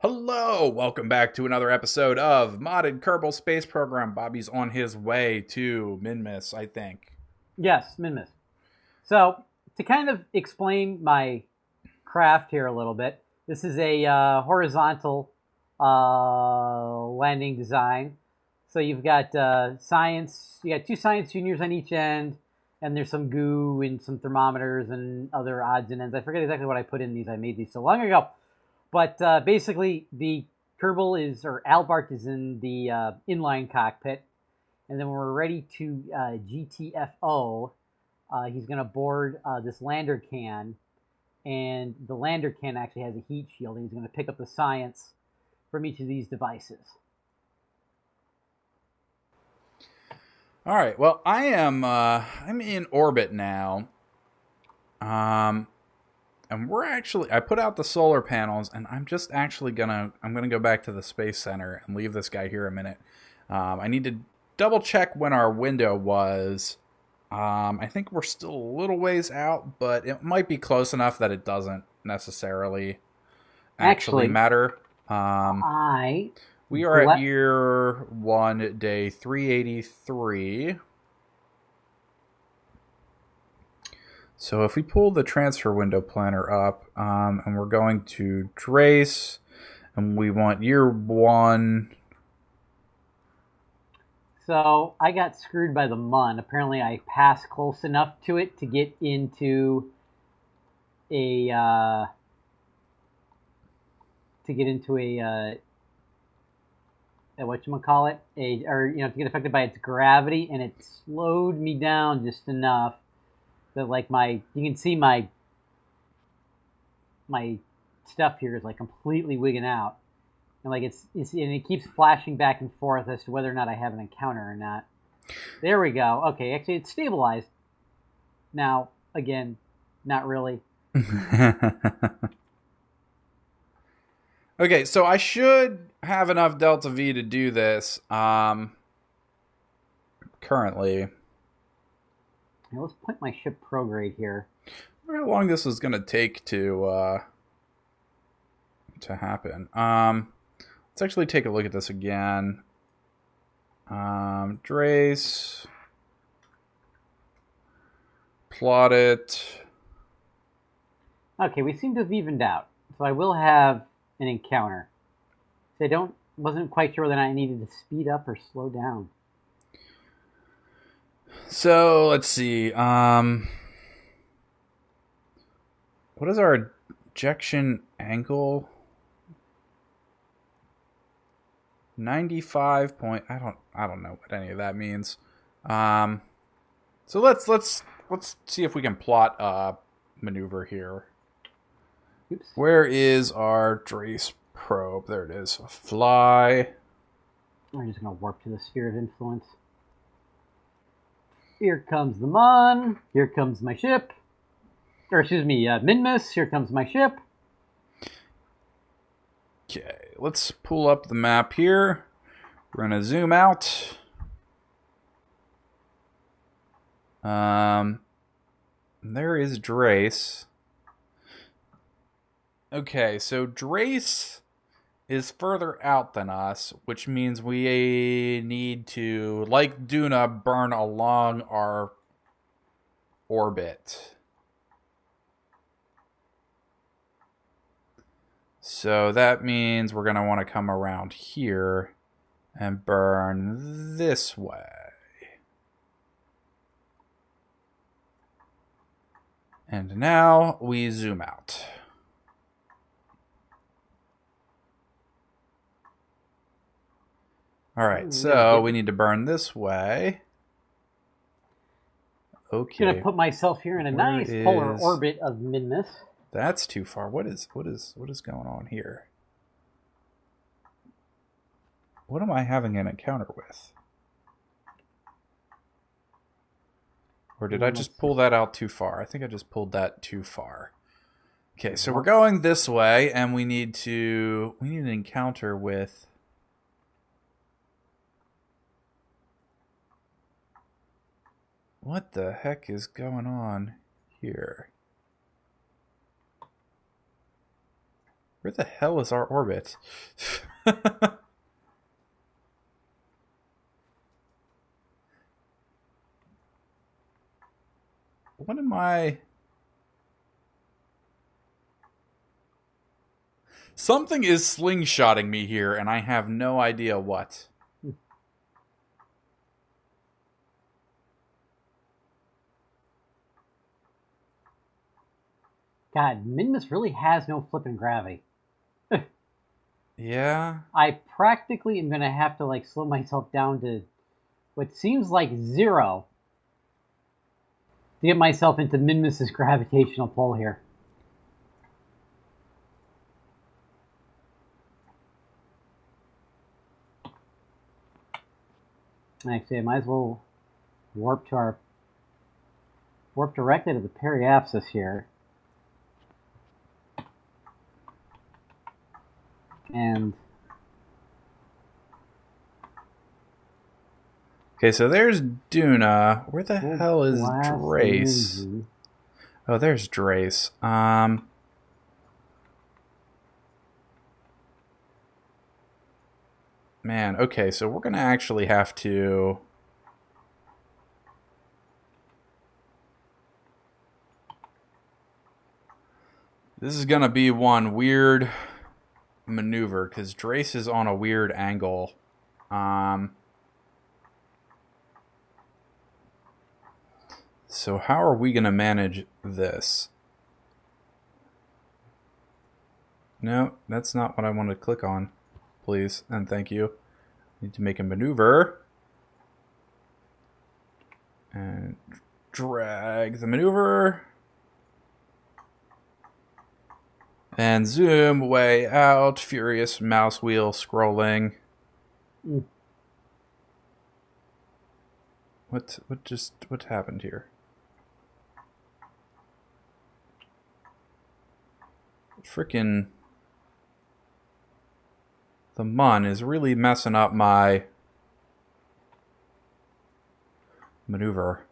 Hello, welcome back to another episode of Modded Kerbal Space Program. Bobby's on his way to Minmus, I think. Yes, Minmus. So, to kind of explain my craft here a little bit, this is a horizontal landing design. So you've got science, you got two science juniors on each end, and there's some goo and some thermometers and other odds and ends. I forget exactly what I put in these. I made these so long ago. But basically, the Kerbal is, or Albart is in the inline cockpit. And then when we're ready to GTFO, he's going to board this lander can. And the lander can actually has a heat shield. And he's going to pick up the science from each of these devices. All right. Well, I'm in orbit now. And I put out the solar panels, and I'm gonna go back to the Space Center and leave this guy here a minute. I need to double check when our window was. I think we're still a little ways out, but it might be close enough that it doesn't necessarily actually matter. We are at year 1, day 383. So if we pull the transfer window planner up, and we're going to trace, and we want year 1. So I got screwed by the MUN. Apparently I passed close enough to it to get into a whatchamacallit, to get affected by its gravity, and it slowed me down just enough that you can see my stuff here is like completely wigging out, and and it keeps flashing back and forth as to whether or not I have an encounter or not. There we go. Okay, actually it's stabilized now. Again, not really. Okay, so I should have enough delta V to do this. Currently. Now let's put my ship prograde here. I wonder how long this is going to take to happen. Let's actually take a look at this again. Trace. Plot it. Okay, we seem to have evened out. So I will have an encounter. So wasn't quite sure whether I needed to speed up or slow down. So let's see. What is our ejection angle? 95 point. I don't know what any of that means. So let's see if we can plot a maneuver here. Oops. Where is our Drace probe? There it is. Fly. I'm just going to warp to the sphere of influence. Here comes the MUN. Here comes my ship. Or excuse me, Minmus. Here comes my ship. Okay, let's pull up the map here. We're going to zoom out. There is Drace. Okay, so Drace is further out than us, which means we need to, like Duna, burn along our orbit. So that means we're going to want to come around here and burn this way. And now we zoom out. Alright, so we need to burn this way. Okay. I'm gonna put myself here in a nice polar orbit of Minmus. That's too far. What is going on here? What am I having an encounter with? Or did I just pull that out too far? I think I just pulled that too far. Okay, so we're going this way, and we need an encounter with... What the heck is going on here? Where the hell is our orbit? What am I... Something is slingshotting me here, and I have no idea what. God, Minmus really has no flipping gravity. Yeah? I practically am going to have to like slow myself down to what seems like 0 to get myself into Minmus's gravitational pull here. Actually, I might as well warp directly to the periapsis here. And okay, so there's Duna. Where the hell is Drace? Oh, there's Drace. Man, okay, so we're gonna actually have to... This is gonna be one weird maneuver, because Drace is on a weird angle. So how are we gonna manage this? No, that's not what I wanted to click on. Please, and thank you. Need to make a maneuver. And drag the maneuver. And zoom way out. Furious mouse wheel scrolling. What happened here? Frickin' the mun is really messing up my maneuver.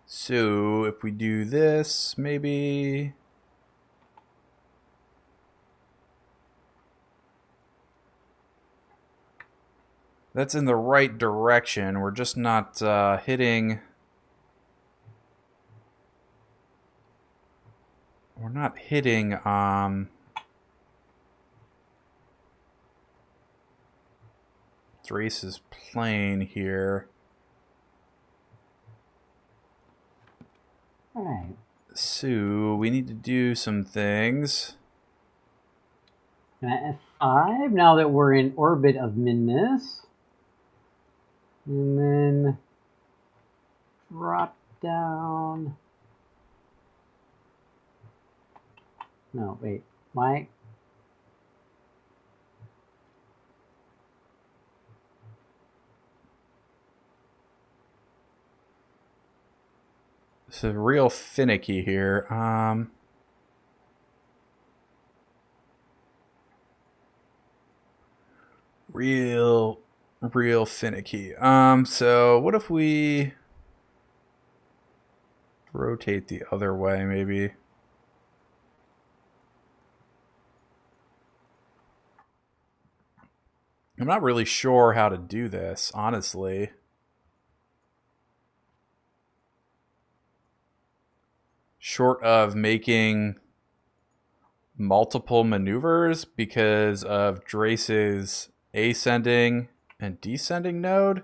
So if we do this, maybe... That's in the right direction. We're just not hitting... We're not hitting... Drace's plane here. Alright. So we need to do some things. F5, now that we're in orbit of Minmus. And then drop down. No, wait. Why? This is real finicky here. Real finicky. So what if we rotate the other way, maybe? I'm not really sure how to do this, honestly. Short of making multiple maneuvers because of Drace's ascending and descending node.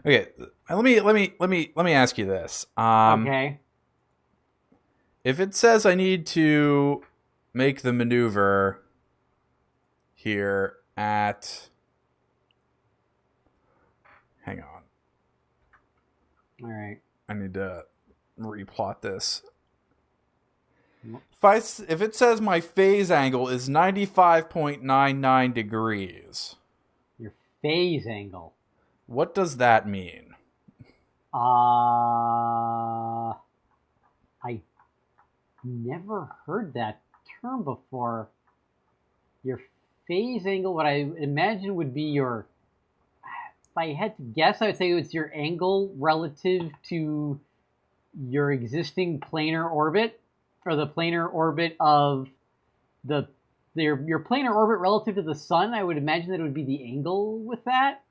Okay, let me ask you this. Okay. If it says I need to make the maneuver here at... Hang on. All right. I need to replot this. If it says my phase angle is 95.99 degrees. Your phase angle. What does that mean? I never heard that term before. Your phase angle, what I imagine would be your... If I had to guess, I would say it's your angle relative to your existing planar orbit, or the planar orbit of your planar orbit relative to the sun. I would imagine that it would be the angle with that.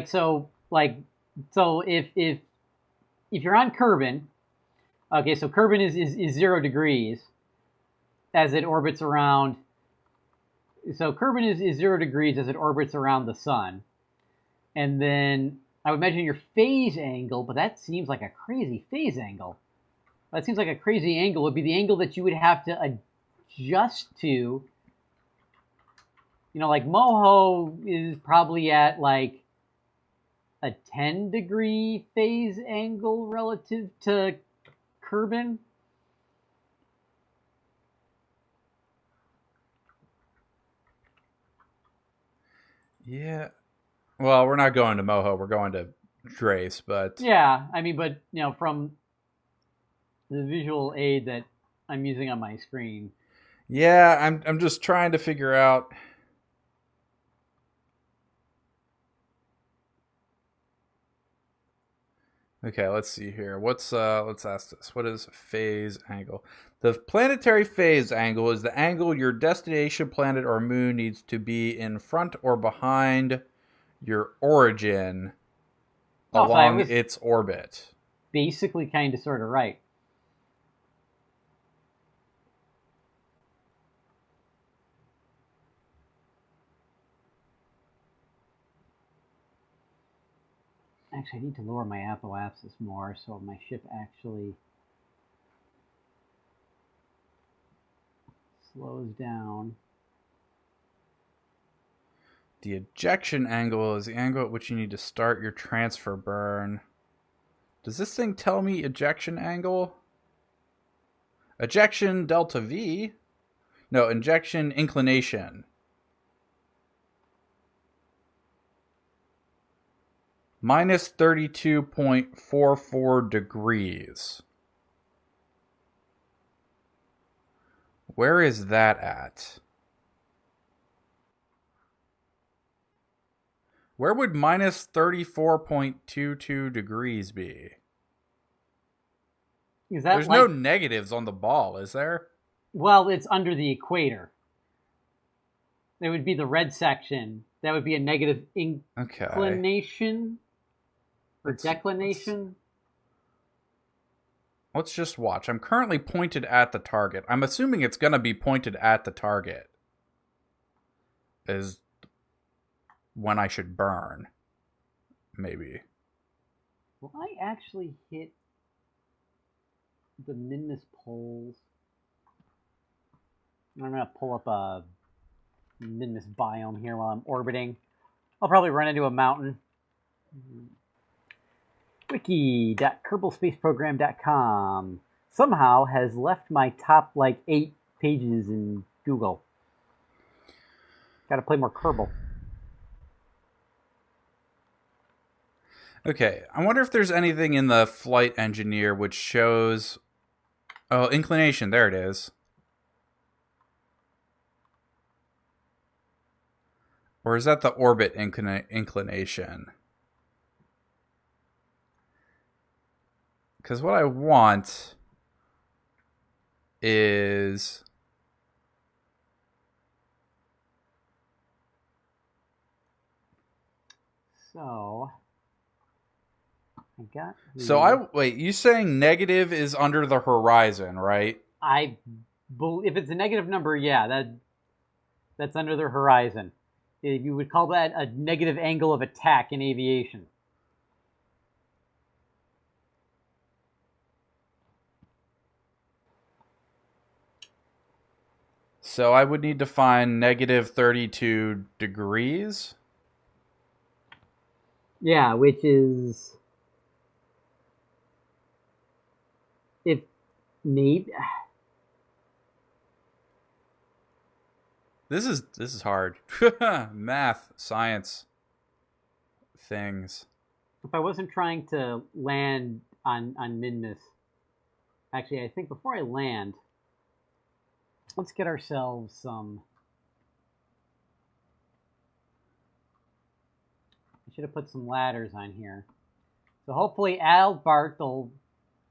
So if you're on Kerbin, okay, so Kerbin is 0 degrees as it orbits around. So Kerbin is 0 degrees as it orbits around the sun, and then I would imagine your phase angle, but that seems like a crazy phase angle. That seems like a crazy angle would be the angle that you would have to adjust to. Like Moho is probably at like a 10-degree phase angle relative to Kerbin. Yeah. Well, we're not going to Moho. We're going to Drace, but... Yeah, I mean, but, from the visual aid that I'm using on my screen. Yeah, I'm just trying to figure out... Okay, let's see here. Let's ask this. What is phase angle? The planetary phase angle is the angle your destination planet or moon needs to be in front or behind your origin along its orbit. Basically kind of sort of right. Actually, I need to lower my apoapsis more so my ship actually slows down. The ejection angle is the angle at which you need to start your transfer burn. Does this thing tell me ejection angle? Ejection delta V? No, ejection inclination. Minus 32.44 degrees. Where is that at? Where would minus 34.22 degrees be? There's no negatives on the ball, is there? Well, it's under the equator. It would be the red section. That would be a negative inclination or declination. Let's just watch. I'm currently pointed at the target. I'm assuming it's going to be pointed at the target. Is when I should burn. Maybe. Will I actually hit the Minmus poles? I'm going to pull up a Minmus biome here while I'm orbiting. I'll probably run into a mountain. Wiki.kerbalspaceprogram.com somehow has left my top 8 pages in Google. Got to play more Kerbal. Okay, I wonder if there's anything in the flight engineer which shows... Oh, inclination, there it is. Or is that the orbit inclination? Because what I want is... So... wait, you saying negative is under the horizon, right? If it's a negative number, yeah, that's under the horizon. You would call that a negative angle of attack in aviation. So I would need to find negative 32 degrees? Yeah, which is... Maybe... This is hard. Math, science, things. If I wasn't trying to land on Minmus, actually, I think before I land, let's get ourselves some should have put some ladders on here. So hopefully Albert will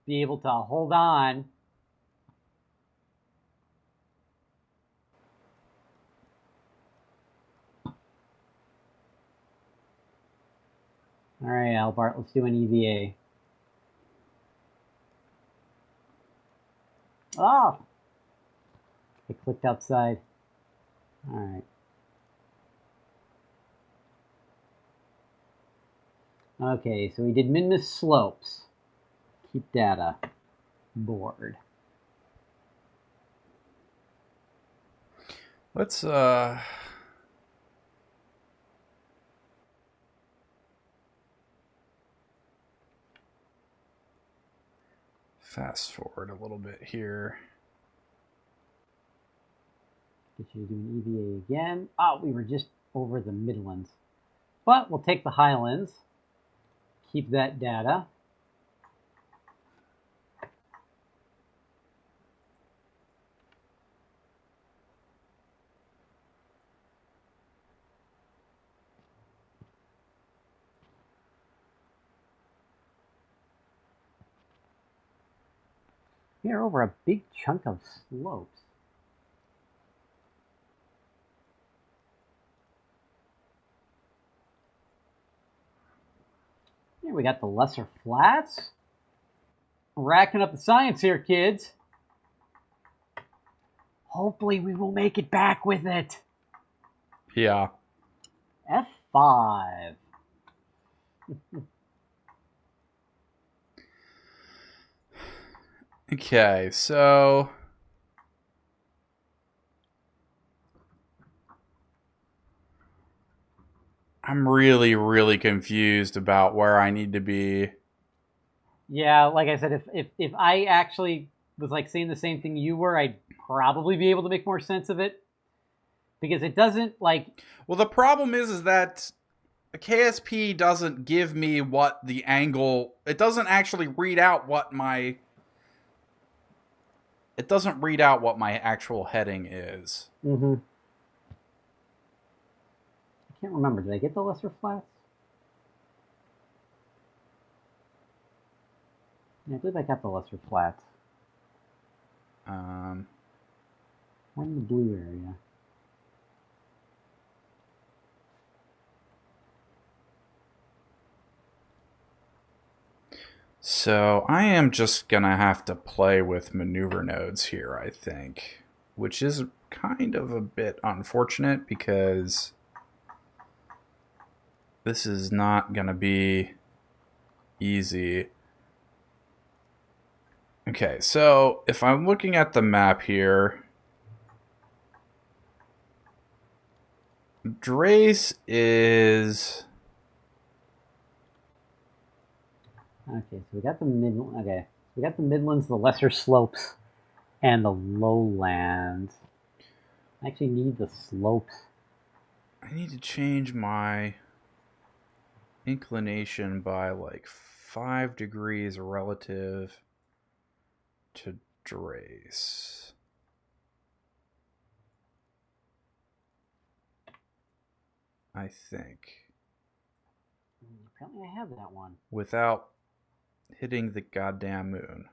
be able to hold on. All right, Albert, let's do an EVA. Oh! I clicked outside. All right. Okay, so we did minimus slopes. Keep data. Board. Let's fast forward a little bit here. Get you to do an EVA again. Oh, we were just over the Midlands. But we'll take the Highlands. Keep that data. Here over a big chunk of slopes. Here we got the lesser flats. Racking up the science here, kids. Hopefully we will make it back with it. Yeah. F5. Okay, so I'm really, really confused about where I need to be. Yeah, like I said, if I actually was like saying the same thing you were, I'd probably be able to make more sense of it. Because it doesn't like... Well, the problem is that KSP doesn't give me what the angle... It doesn't actually read out what my... It doesn't read out what my actual heading is. Mm-hmm. I can't remember. Did I get the lesser flats? Yeah, I believe I got the lesser flats. We're in the blue area. So I am just gonna have to play with maneuver nodes here, I think. Which is kind of a bit unfortunate because this is not gonna be easy. Okay, so if I'm looking at the map here, Drace is... Okay, so we got the we got the Midlands, the lesser slopes, and the lowlands. I actually need the slopes. I need to change my inclination by like 5 degrees relative to Drace. I think. Apparently I have that one. Without hitting the goddamn moon.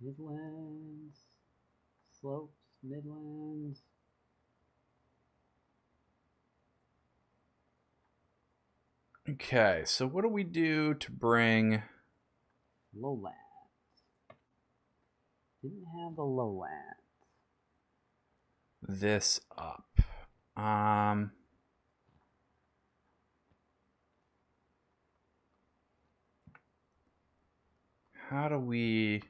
Midlands, slopes, Midlands. Okay, so what do we do to bring... Lowlands. Didn't have the lowlands. This up? How do we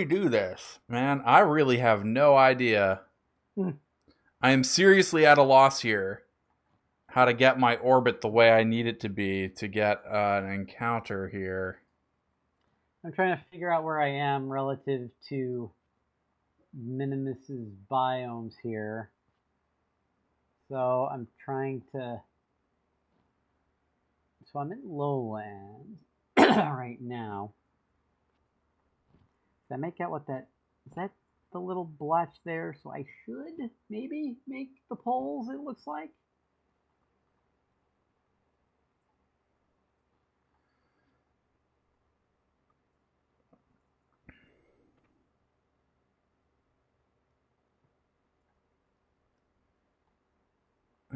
do this? Man, I really have no idea. I am seriously at a loss here. How to get my orbit the way I need it to be to get an encounter here. I'm trying to figure out where I am relative to Minimus's biomes here. So I'm trying to... So I'm in lowlands right now. I make out what that is. That the little blotch there. So I should maybe make the poles. It looks like.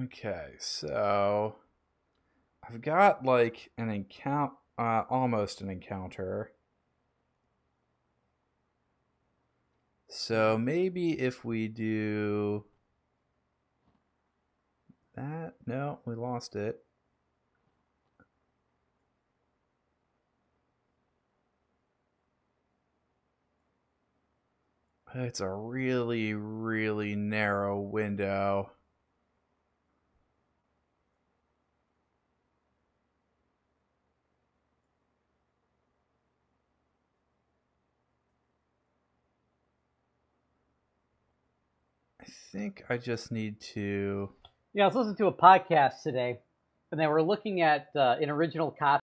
Okay, so I've got like an encounter, almost an encounter. So maybe if we do that, no, we lost it. It's a really, really narrow window. I think I just need to. Yeah, I was listening to a podcast today, and they were looking at an original copy